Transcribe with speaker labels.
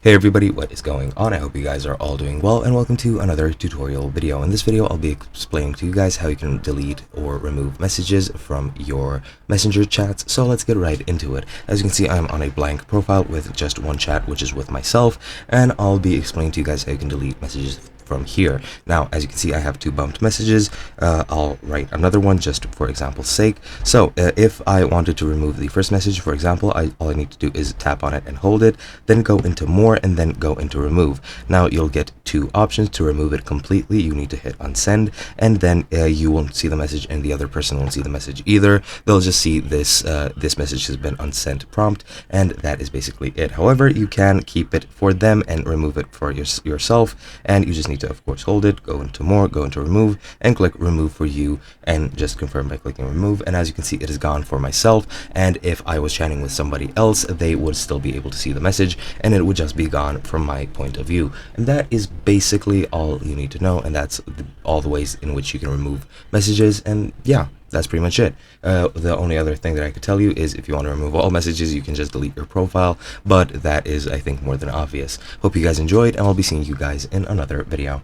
Speaker 1: Hey everybody, what is going on? I hope you guys are all doing well, and welcome to another tutorial video. In this video, I'll be explaining to you guys how you can delete or remove messages from your messenger chats. So let's get right into it. As you can see, I'm on a blank profile with just one chat, which is with myself, and I'll be explaining to you guys how you can delete messages from here. Now, as you can see, I have two bumped messages. I'll write another one just for example's sake. So if I wanted to remove the first message, for example, all I need to do is tap on it and hold it, then go into more and then go into remove. Now you'll get two options. To remove it completely, you need to hit unsend, and then you won't see the message and the other person won't see the message either. They'll just see this this message has been unsent prompt, and that is basically it. However, you can keep it for them and remove it for yourself, and you just need to, of course, hold it, go into more, go into remove, and click remove for you, and just confirm by clicking remove. And as you can see, it is gone for myself, and if I was chatting with somebody else, they would still be able to see the message, and it would just be gone from my point of view. And that is basically all you need to know, and that's all the ways in which you can remove messages. And yeah, that's pretty much it. The only other thing that I could tell you is if you want to remove all messages, you can just delete your profile, but that is, I think, more than obvious. Hope you guys enjoyed, and I'll be seeing you guys in another video.